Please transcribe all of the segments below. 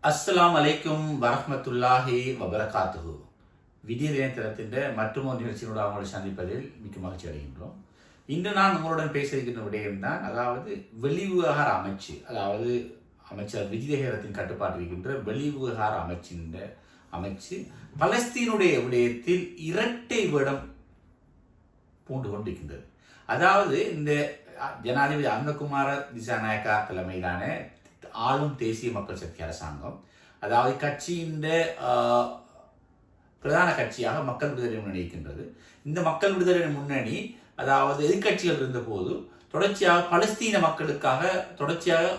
அஸ்ஸலாமு அலைக்கும் வரஹ்மத்துல்லாஹி வபரகாத்துஹு. விடியல் இணையதளத்தின் மற்றும் ஒரு நிகழ்ச்சியோடு அவங்களை சந்திப்பதில் மிக்க மகிழ்ச்சி அடைகின்றோம். இன்று நான் உங்களுடன் பேச இருக்கின்ற விடயம்தான், அதாவது வெளிவிவகார அமைச்சு, அதாவது அமைச்சர் விஜயஹேரத்தின் கட்டுப்பாட்டில் இருக்கின்ற வெளிவிவகார அமைச்சு பலஸ்தீனுடைய விடயத்தில் இரட்டை வேடம் பூண்டு கொண்டிருக்கின்றது. அதாவது இந்த ஜனாதிபதி அனுரகுமார திசாநாயக்கா தலைமையிலான ஆளும் தேசிய மக்கள் சக்தி அரசாங்கம், அதாவது கட்சியின் பிரதான கட்சியாக மக்கள் விடுதலை முன்னணி இருக்கின்றது. இந்த மக்கள் விடுதலை முன்னணி, அதாவது எதிர்கட்சிகள் இருந்த போது தொடர்ச்சியாக பலஸ்தீன மக்களுக்காக தொடர்ச்சியாக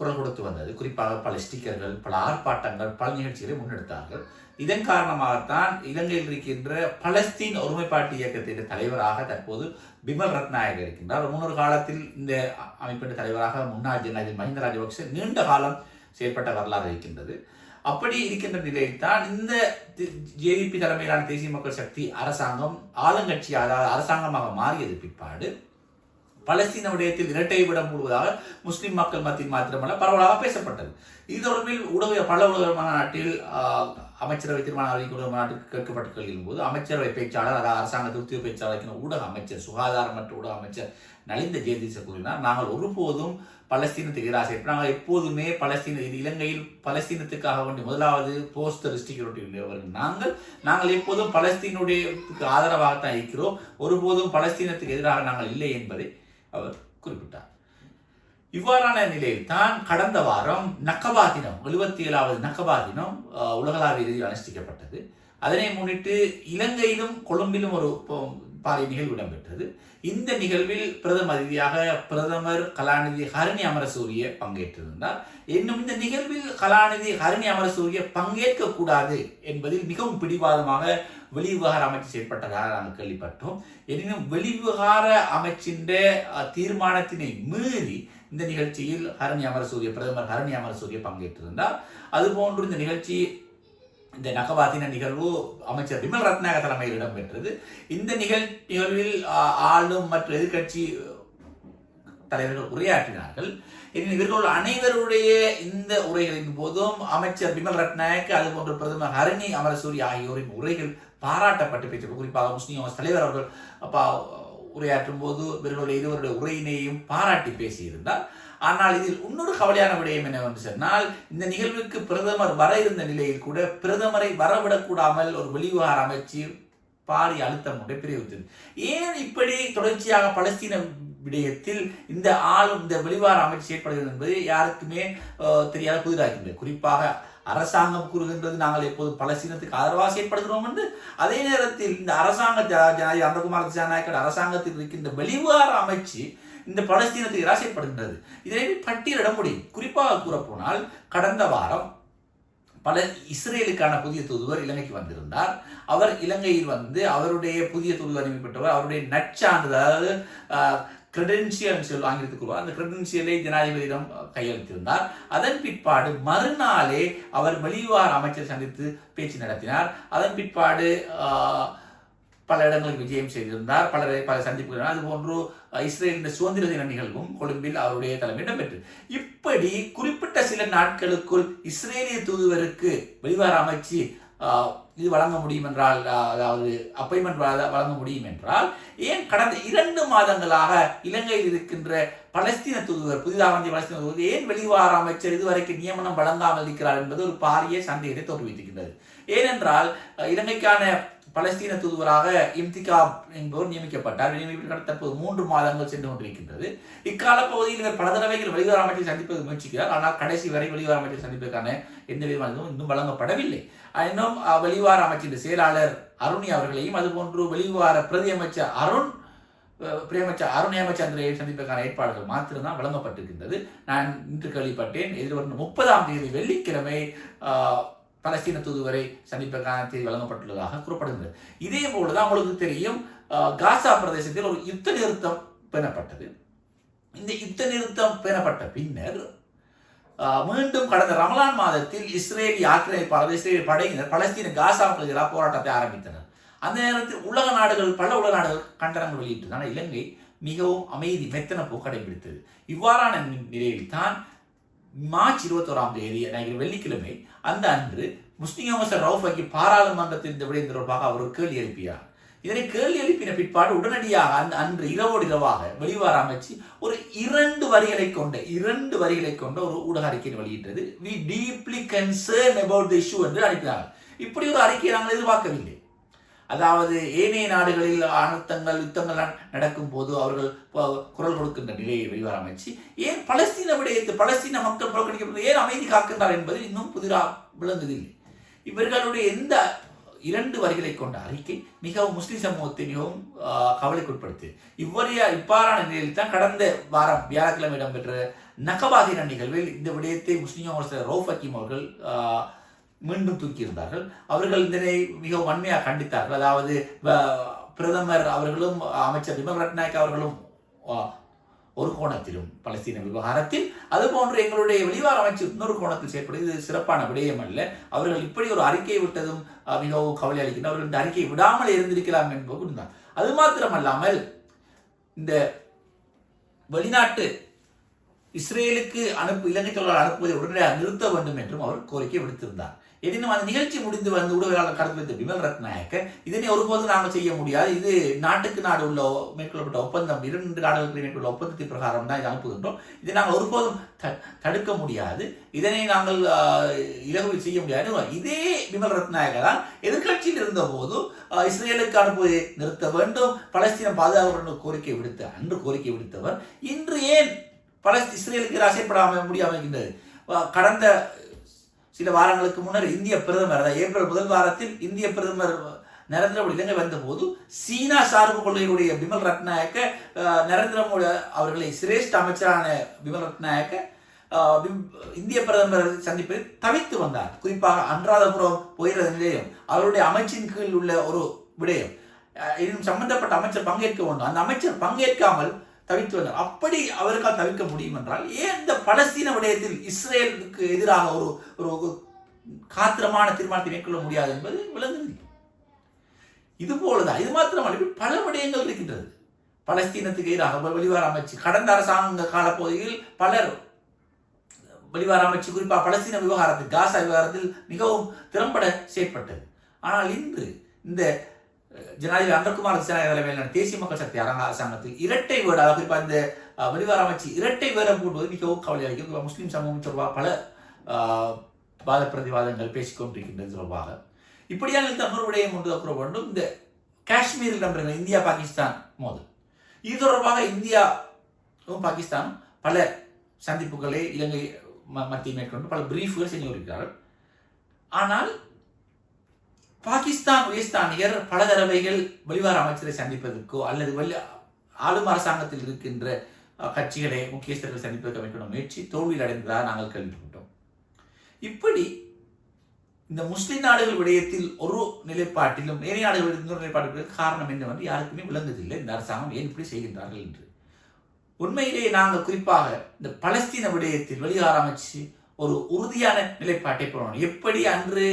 குரல் கொடுத்து வந்தது. குறிப்பாக பல ஸ்டிக்கர்கள், பல ஆர்ப்பாட்டங்கள், பல நிகழ்ச்சிகளை முன்னெடுத்தார்கள். இதன் காரணமாகத்தான் இலங்கையில் இருக்கின்ற பலஸ்தீன் ஒருமைப்பாட்டு இயக்கத்தின் தலைவராக தற்போது பிமல் ரத்நாயக இருக்கின்றார். முன்னொரு காலத்தில் இந்த அமைப்பின் தலைவராக முன்னாள் ஜனாதிபதி மஹிந்த ராஜபக்ச நீண்ட காலம் செயல்பட்ட வரலாறு இருக்கின்றது. அப்படி இருக்கின்ற நிலையில் தான் இந்த ஜேவிபி தலைமையிலான தேசிய மக்கள் சக்தி அரசாங்கம் ஆளுங்கட்சி, அதாவது அரசாங்கமாக மாறியது பிற்பாடு பலஸ்தீன விடயத்தில் இரட்டை விடம் போடுவதாக முஸ்லிம் மக்கள் மத்தியில் மாத்திரமல்ல பரவலாக பேசப்பட்டது. இது தொடர்பில் பல உலக மாநாட்டில் அமைச்சரவை தீர்மானம் அறிவிக்கும் மாநாட்டுக்கு கேட்கப்பட்ட கேள்வியின் போது அமைச்சரவை பேச்சாளர், அதாவது அரசாங்க திருப்தி பேச்சாளர் ஊடக அமைச்சர், சுகாதாரம் மற்றும் ஊடக அமைச்சர் நலிந்த ஜெயதீச கூறினார், நாங்கள் ஒருபோதும் பலஸ்தீனத்துக்கு எதிராக செயற்பட, நாங்கள் எப்போதுமே இலங்கையில் பலஸ்தீனத்துக்காக வேண்டிய முதலாவது போஸ்டர் ஸ்டிக்கர் நாங்கள் எப்போதும் பலஸ்தீனுடைய ஆதரவாகத்தான் இருக்கிறோம், ஒருபோதும் பலஸ்தீனத்துக்கு எதிராக நாங்கள் இல்லை என்பதை அவர் குறிப்பிட்டார். இவ்வாறான நிலையில் தான் கடந்த வாரம் நக்கபா தினம், 77வது நக்கபா தினம் உலகளாவிய ரீதியில் அனுஷ்டிக்கப்பட்டது. அதனை முன்னிட்டு இலங்கையிலும் கொழும்பிலும் ஒரு பாரிய நிகழ்வு இடம்பெற்றது. இந்த நிகழ்வில் பிரதம அதிதியாக பிரதமர் கலாநிதி ஹரணி அமரசூரிய பங்கேற்றிருந்தார். இன்னும் இந்த நிகழ்வில் கலாநிதி ஹரணி அமரசூரிய பங்கேற்க கூடாது என்பதில் மிகவும் பிடிவாதமாக வெளிவிவகார அமைச்சு செயற்பட்டதாக நாங்கள் கேள்விப்பட்டோம். எனினும் வெளிவிவகார அமைச்சின் தீர்மானத்தினை மீறி இந்த நிகழ்ச்சியில் பிரதமர் ஹரணி அமரசூரிய பங்கேற்றிருந்தார். அதுபோன்று இந்த இந்த நகபாத்தின நிகழ்வு அமைச்சர் பிமல் ரத்நாயக தலைமையில் இடம்பெற்றது. இந்த நிகழ்வில் ஆளும் மற்றும் எதிர்கட்சி தலைவர்கள் உரையாற்றினார்கள். இவர்கள் அனைவருடைய இந்த உரைகளின் போதும் அமைச்சர் பிமல் ரத்நாயக், அதுபோன்று பிரதமர் ஹரணி அமரசூரி ஆகியோரின் உரைகள் பாராட்டப்பட்டு பேச்சு. குறிப்பாக முஸ்லிம் தலைவர் அவர்கள் உரையாற்றும் போது இவர்களுடைய இருவருடைய உரையினையும் பாராட்டி பேசியிருந்தார். ஆனால் இதில் இன்னொரு கவலையான விடயம் என்னவென்று சொன்னால், இந்த நிகழ்வுக்கு பிரதமர் வர இருந்த நிலையில் கூட பிரதமரை வரவிடக்கூடாமல் ஒரு வெளிவிவகார அமைச்சு பாரிய அழுத்தம் ஒன்றை பிரிவித்தது. ஏன் இப்படி தொடர்ச்சியாக பலஸ்தீன விடயத்தில் இந்த வெளிவிவகார அமைச்சு செயற்படுகிறது என்பது யாருக்குமே தெரியாத புதிதாகின்றது. குறிப்பாக அரசாங்கம் கூறுகின்றது நாங்கள் எப்போது பலஸ்தீனத்துக்கு ஆதரவாக செயற்படுகிறோம் என்று. அதே நேரத்தில் இந்த ஜனாதிபதி அனுரகுமார திசாநாயக்க அரசாங்கத்தில் இருக்கின்ற வெளிவிவகார அமைச்சு இந்த பலஸ்தீனத்துக்கு எதிராக செயற்படுகின்றது. இதனை பட்டியலிட முடியும். குறிப்பாக கூறப்போனால் கடந்த வாரம் இஸ்ரேலுக்கான புதிய தூதுவர் இலங்கைக்கு வந்திருந்தார். அவர் இலங்கையில் அவருடைய புதிய தூதுவர் நியமிக்கப்பட்டவர் அவருடைய நற்சான்றிதழ், அதாவது கிரெடென்சியல் ஆங்கிலத்துக்கு அந்த கிரெடென்சியலை ஜனாதிபதியிடம் கையளித்திருந்தார். அதன் பிற்பாடு மறுநாளே அவர் வெளிவிவகார அமைச்சர் சந்தித்து பேச்சு நடத்தினார். அதன் பிற்பாடு பல இடங்களுக்கு விஜயம் செய்திருந்தார், பல சந்திப்புகள். அதுபோன்று இஸ்ரேலின் சுதந்திர தின நிகழ்வும் கொழும்பில் அவருடைய தலைமை இடம்பெற்றது. இப்படி குறிப்பிட்ட சில நாட்களுக்குள் இஸ்ரேலிய தூதுவருக்கு வெளிவிவகார அமைச்சு இது வழங்க முடியும் என்றால், அதாவது அப்பாயின்மெண்ட் வழங்க முடியும் என்றால், ஏன் கடந்த 2 மாதங்களாக இலங்கையில் இருக்கின்ற பலஸ்தீன தூதுவர், புதிதாக பலஸ்தீன தூதுவர் ஏன் வெளிவிவகார அமைச்சர் இதுவரைக்கும் நியமனம் வழங்காமல் இருக்கிறார் என்பது ஒரு பாரிய சந்தேகத்தை தோற்றுவித்திருக்கின்றது. ஏனென்றால் இலங்கைக்கான பலஸ்தீன தூதுவராக இம்திகாப் என்பவர் நியமிக்கப்பட்டார். தற்போது 3 மாதங்கள் சென்று கொண்டிருக்கின்றது. இக்கால பகுதியில் இவர் பல தடவைகள் வெளிவிவகார அமைச்சரை சந்திப்பது முயற்சிக்கிறார். ஆனால் கடைசி வரை வெளிவிவகார அமைச்சரை சந்திப்பதற்கான எந்த விதமான இன்னும் வழங்கப்படவில்லை. இன்னும் வெளிவிவகார அமைச்சின் செயலாளர் அருணி அவர்களையும், அதுபோன்று வெளிவிவகார பிரதி அமைச்சர் அருண் ஏமச்சந்திரையை சந்திப்பதற்கான ஏற்பாடுகள் மாத்திரம்தான் வழங்கப்பட்டிருக்கின்றது. நான் இன்று கேள்விப்பட்டேன், எதிர்வரும் 30ஆம் தேதி வெள்ளிக்கிழமை பலஸ்தீன தூதுவரை சந்திப்பதற்கான தேதி வழங்கப்பட்டுள்ளதாக கூறப்படுகிறது. இதே போலதான் உங்களுக்கு தெரியும், காசா பிரதேசத்தில் ஒரு யுத்த நிறுத்தம் பேணப்பட்டது. இந்த யுத்த நிறுத்தம் பேணப்பட்ட பின்னர் மீண்டும் கடந்த ரமலான் மாதத்தில் இஸ்ரேலி ஆக்கிரமிப்பாளர், இஸ்ரேலிய படையினர் பலஸ்தீன காசா மக்களுக்கு எதிராக போராட்டத்தை ஆரம்பித்தனர். அந்த நேரத்தில் பல உலக நாடுகள் கண்டனங்கள் வெளியிட்டது. ஆனால் இலங்கை மிகவும் அமைதி மெத்தன போக்கு கடைபிடித்தது. இவ்வாறான நிலையில் தான் மார்ச் 21ஆம் தேதி வெள்ளிக்கிழமை அந்த அன்று முஸ்லிம் அமைச்சர் ரவுஃப் ஹக்கீம் பாராளுமன்றத்தில் இந்த விடயம் தொடர்பாக அவர் கேள்வி எழுப்பினார். இதனை கேள்வி எழுப்பின பிற்பாடு உடனடியாக அந்த அன்று இரவோடு இரவாக வெளிவார அமைச்சு ஒரு 2 வரிகளை கொண்ட ஒரு ஊடக அறிக்கையை வெளியிட்டது. we deeply concerned about the issue என்று அனுப்பினார்கள். இப்படி ஒரு அறிக்கையை நாங்கள் எதிர்பார்க்கவில்லை. அதாவது ஏனைய நாடுகளில் அனர்த்தங்கள் யுத்தங்கள் நடக்கும் போது அவர்கள் குரல் கொடுக்கின்ற நிலையை வெளிவர அமைச்சு ஏன் பலஸ்தீன விடயத்தை பலஸ்தீன மக்கள் புறக்கணிக்கப்பட்டு ஏன் அமைதி காக்கின்றார் என்பது இன்னும் புதிராக விளங்குவதில்லை. இவர்களுடைய எந்த 2 வரிகளை கொண்ட அறிக்கை மிகவும் முஸ்லிம் சமூகத்தை மிகவும் கவலைக்குட்படுத்து. இவ்வாறான நிலையில் தான் கடந்த வாரம் வியாழக்கிழமை இடம்பெற்ற நகபா தின நிகழ்வில் இந்த விடயத்தை முஸ்லிம் அமைச்சர் ரவுஃப் ஹக்கீம் அவர்கள் மீண்டும் தூக்கியிருந்தார்கள். அவர்கள் இதனை மிகவும் வன்மையாக கண்டித்தார்கள். அதாவது பிரதமர் அவர்களும் அமைச்சர் பிமல் ரட்நாயக் அவர்களும் ஒரு கோணத்திலும் பலஸ்தீன விவகாரத்தில், அதுபோன்று எங்களுடைய வெளிவார அமைச்சு இன்னொரு கோணத்தில் செயற்படுது. இது சிறப்பான விடயம் அல்ல. அவர்கள் இப்படி ஒரு அறிக்கையை விட்டதும் மிகவும் கவலை அளிக்கின்றனர். அவர்கள் இந்த அறிக்கையை விடாமல் இருந்திருக்கலாம் என்பது கூறினார். அது மாத்திரமல்லாமல் இந்த வெளிநாட்டு இஸ்ரேலுக்கு இலங்கை தொழிலாளர் அனுப்புவதை உடனடியாக நிறுத்த வேண்டும் என்றும் அவர் கோரிக்கை விடுத்திருந்தார். எனினும் அந்த நிகழ்ச்சி முடிந்து வந்து ஊடகவியலாளர் கடந்து வைத்த பிமல் ரட்நாயக்க இதனை ஒருபோதும் நாங்கள் செய்ய முடியாது, இது நாட்டுக்கு நாடு உள்ள மேற்கொள்ளப்பட்ட ஒப்பந்தம், 2 நாடுகளுக்கு மேற்கொள்ள ஒப்பந்தத்தின் பிரகாரம் தான் இதை அனுப்புகின்றோம், இதை நாங்கள் ஒருபோதும் தடுக்க முடியாது, இதனை நாங்கள் இலகுவில் செய்ய முடியாது. இதே பிமல் ரட்நாயக்க தான் எதிர்கட்சியில் இருந்த போது இஸ்ரேலுக்கு அனுப்புவதை நிறுத்த வேண்டும், பலஸ்தீனம் பாதுகாப்பு கோரிக்கை விடுத்தவர் இன்று ஏன் இஸ்ரேலுக்கு செயற்பட முடியாமல் இருக்கின்றது? கடந்த சில வாரங்களுக்கு முன்னர் இந்திய பிரதமர் ஏப்ரல் 1 வாரத்தில் இந்திய பிரதமர் நரேந்திர மோடி இலங்கை வந்த போது சீனா சார்பு கொள்கையுடைய பிமல் ரட்நாயக்க நரேந்திர மோடி அவர்களை சிரேஷ்ட அமைச்சரான பிமல் ரட்நாயக்க இந்திய பிரதமர் சந்திப்பதை தவிர்த்து வந்தார். குறிப்பாக அனுராதபுரம் போயிற நிலையம் அவருடைய அமைச்சின் கீழ் உள்ள ஒரு விடயம், இன்னும் சம்பந்தப்பட்ட அமைச்சர் பங்கேற்க வேண்டும், அந்த அமைச்சர் பங்கேற்காமல் தவிர்த்து வந்தார். அப்படி அவருக்கால் தவிர்க்க முடியும் என்றால் ஏன் இந்த பலஸ்தீன விடயத்தில் இஸ்ரேலுக்கு எதிராக ஒரு காத்திரமான தீர்மானத்தை மேற்கொள்ள முடியாது என்பது விளங்குது. இது போலதான் இது மாத்திரமல்ல பல விடயங்கள் இருக்கின்றது. பலஸ்தீனத்துக்கு எதிராக வெளிவார அமைச்சு கடந்த அரசாங்க காலப்பகுதியில் பலர் வெளிவார அமைச்சு குறிப்பாக பலஸ்தீன விவகாரத்தில் காசா விவகாரத்தில் மிகவும் திறம்பட செயற்பட்டது. ஆனால் இன்று இந்த ஜனாதிபதி அந்தர்குமார் தலைமையிலான தேசிய மக்கள் சக்தி அரசாங்கத்தில் இரட்டை வேர்டாக குறிப்பாக இந்த வெளிவார அமைச்சு இரட்டை வேடம் கூட்டுவது மிகவும் கவலை அளிக்கும். முஸ்லீம் சமூகம் தொடர்பாக பல வாத பிரதிவாதங்கள் பேசிக்கொண்டிருக்கின்றது தொடர்பாக. இப்படியான இன்னொரு விடயம் ஒன்று கூற வேண்டும். இந்த காஷ்மீரில் நம்புகிற இந்தியா பாகிஸ்தான் மோதல், இது தொடர்பாக இந்தியாவும் பாகிஸ்தானும் பல சந்திப்புகளை இலங்கை மத்தியில் மேற்கொண்டு பல பிரீஃப்கள் செஞ்சு வருகிறார்கள். ஆனால் பாகிஸ்தான் உயர்ஸ்தானிகர் பல தடவைகள் வெளிவார அமைச்சரை சந்திப்பதற்கோ அல்லது ஆளும் அரசாங்கத்தில் இருக்கின்ற கட்சிகளை முக்கியஸ்தர்கள் சந்திப்பதற்கு மேற்கொண்ட முயற்சி தோல்வியில் அடைந்ததாக நாங்கள் கேள்விப்பட்டோம். இப்படி இந்த முஸ்லிம் நாடுகள் விடயத்தில் ஒரு நிலைப்பாட்டிலும் ஏனைய நாடுகள் இன்னொரு நிலைப்பாட்டிலும் காரணம் என்னவென்று யாருக்குமே விளங்குவதில்லை. இந்த அரசாங்கம் ஏன் இப்படி செய்கின்றார்கள் என்று. உண்மையிலேயே நாங்கள் குறிப்பாக இந்த பலஸ்தீன விடயத்தில் வெளிவார அமைச்சு ஒரு உறுதியான நிலைப்பாட்டை போடணும். எப்படி அன்று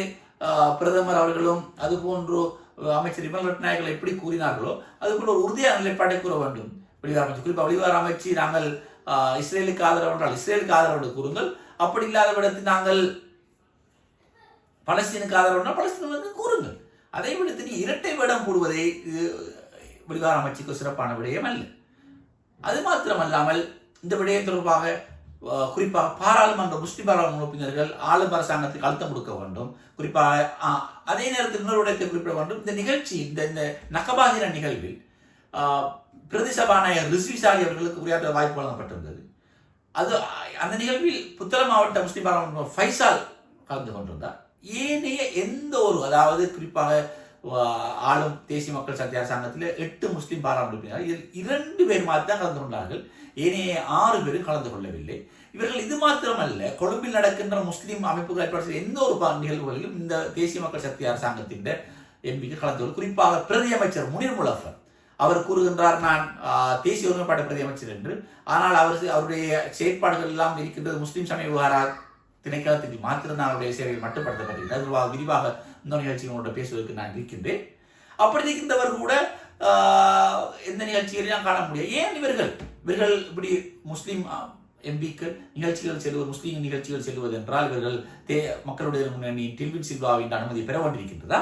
பிரதமர் அவர்களும் அதுபோன்று அமைச்சர் பிமல் ரட்நாயக் எப்படி கூறினார்களோ அதுபோல ஒரு உறுதியான நிலைப்பாட்டை கூற வேண்டும். வெளிவார அமைச்சு குறிப்பாக வெளிவார அமைச்சு நாங்கள் இஸ்ரேலுக்கு ஆதரவு என்றால் இஸ்ரேலுக்கு ஆதரவு கூறுங்கள், அப்படி இல்லாத விடத்தில் நாங்கள் பலஸ்தீனுக்கு ஆதரவு என்றால் பலஸ்தீனுக்கு கூறுங்கள். அதை விடுத்து நீ இரட்டை வேடம் போடுவதை வெளிவார அமைச்சுக்கு சிறப்பான விடயம் அல்ல. அது மாத்திரமல்லாமல் இந்த விடயம் தொடர்பாக குறிப்பாக பாராளுமன்ற முஸ்லிம் பாராளுமன்ற உறுப்பினர்கள் ஆளும் அரசாங்கத்துக்கு அழுத்தம் கொடுக்க வேண்டும். குறிப்பாக அதே நேரத்தில் இன்னொரு விடயத்தை குறிப்பிட வேண்டும். இந்த நிகழ்ச்சி இந்த நகபா தின நிகழ்வில் பிரதி சபாநாயகர் ரிஸ்வி சாலி அவர்களுக்கு உரையாற்ற வாய்ப்பு வழங்கப்பட்டிருந்தது. அந்த நிகழ்வில் புத்தளம் மாவட்ட முஸ்லிம் பாராளுமன்ற ஃபைசால் கலந்து கொண்டிருந்தார். ஏனைய எந்த ஒரு அதாவது குறிப்பாக ஆளும் தேசிய மக்கள் சக்தி அரசாங்கத்தில் 8 முஸ்லிம் பாராளுமன்ற உறுப்பினர்கள் இதில் 2 பேர் மாத்திரம் தான் கலந்து கொண்டார்கள். ஏனைய 6 பேரும் கலந்து கொள்ளவில்லை. இவர்கள் இது மாத்திரமல்ல, கொழும்பில் நடக்கின்ற முஸ்லிம் அமைப்புகள் ஏற்பாடு எந்த ஒரு நிகழ்வுகளிலும் இந்த தேசிய மக்கள் சக்தி அரசாங்கத்தின் எம்பிக்கு கலந்து கொள்ள குறிப்பாக பிரதி அமைச்சர் முனீர் முலஃபர் அவர் கூறுகின்றார் நான் தேசிய ஒருமைப்பாட்டு பிரதி அமைச்சர் என்று. ஆனால் அவருடைய செயற்பாடுகள் எல்லாம் இருக்கின்றது முஸ்லிம் சமய விவகார திணைக்களத்தில் மாத்திரம்தான் அவருடைய சேவையை மட்டுப்படுத்தப்பட்டிருக்கிறது. அது விரிவாக இந்த நிகழ்ச்சிகளோட பேசுவதற்கு நான் இருக்கின்றேன். அப்படி இருக்கின்றவர் கூட எந்த நிகழ்ச்சிகளையும் காண முடியாது. ஏன் இவர்கள் இப்படி முஸ்லிம் எம்பிக்கள் நிகழ்ச்சிகள் செல்வது, முஸ்லீம் நிகழ்ச்சிகள் செல்வது என்றால் இவர்கள் மக்களுடைய முன்னணியின் டில்வின் சில்வாவின் அனுமதி பெற வேண்டியிருக்கின்றதா?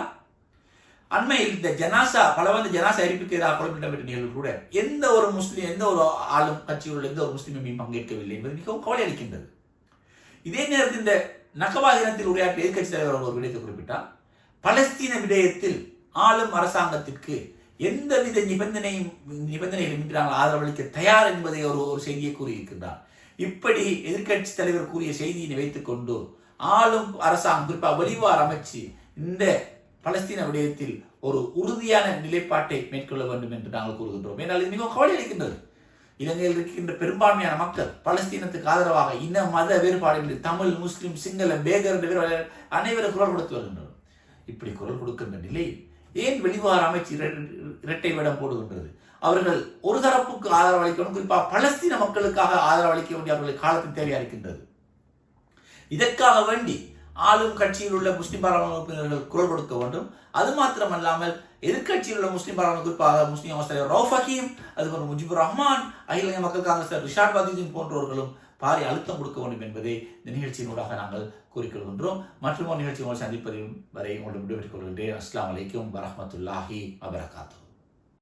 அண்மையில் இந்த பலவந்த ஜனாசா எரிப்புக்கு எதிராக கொலைப்பட்ட நிகழ்வு கூட எந்த ஒரு ஆளும் கட்சியுள்ள எந்த ஒரு முஸ்லீமையும் பங்கேற்கவில்லை என்பது மிகவும் கவலை அளிக்கின்றது. இதே நேரத்தில் இந்த நகவா தினத்தில் உரையாற்றிய எதிர்கட்சி தலைவர் ஒரு விடயத்தை குறிப்பிட்டார். பலஸ்தீன விடயத்தில் ஆளும் அரசாங்கத்திற்கு எந்தவித நிபந்தனைகளும் நாங்கள் ஆதரவளிக்க தயார் என்பதை ஒரு செய்தியை கூறியிருக்கின்றார். இப்படி எதிர்கட்சி தலைவர் கூறிய செய்தியை வைத்துக் கொண்டு ஆளும் அரசாங்கம் குறிப்பாக வெளிவார அமைச்சு இந்த பலஸ்தீன விடயத்தில் ஒரு உறுதியான நிலைப்பாட்டை மேற்கொள்ள வேண்டும் என்று நாங்கள் கூறுகின்றோம். ஏனால் இது மிகவும் கவலை அளிக்கின்றது. இலங்கையில் இருக்கின்ற பெரும்பான்மையான மக்கள் பலஸ்தீனத்துக்கு ஆதரவாக இன மத வேறுபாடு தமிழ், முஸ்லிம், சிங்கள, பேகர் என்ற அனைவரும் குரல் கொடுத்து வருகின்றனர். இப்படி குரல் கொடுக்கின்ற நிலையில் ஏன் வெளிவார அமைச்சு இரட்டை வேடம் போடுகின்றது? அவர்கள் ஒரு தரப்புக்கு ஆதரவு அளிக்கணும், குறிப்பாக பலஸ்தீன மக்களுக்காக ஆதரவு அளிக்க வேண்டிய அவர்களுக்கு காலத்தின் தேவையா இருக்கின்றது. இதற்காக வேண்டி ஆளும் கட்சியில் உள்ள முஸ்லிம் பாராளுமன்ற உறுப்பினர்கள் குரல் கொடுக்க வேண்டும். அது மாத்திரமல்லாமல் எதிர்கட்சியில் உள்ள முஸ்லிம் பாராளுமன்ற குறிப்பாக முஸ்லிம் அமைச்சர் ரவுஃப் ஹக்கீம், அதுபோன்று முஜிபுர் ரஹ்மான், அகில இந்திய மக்கள் காங்கிரஸ் ரிஷாட் பதீஜின் போன்றவர்களும் பாரி அழுத்தம் கொடுக்க வேண்டும் என்பதை இந்த நிகழ்ச்சியினூடாக நாங்கள் கூறிக்கொள்கின்றோம். மற்றும் ஒரு நிகழ்ச்சி உங்களை சந்திப்பதையும் வரை உங்களை விடைபெற்றுக் கொள்கின்றேன். அஸ்ஸலாமு அலைக்கும் வரஹ்மத்துல்லாஹி வபரகாத்துஹு.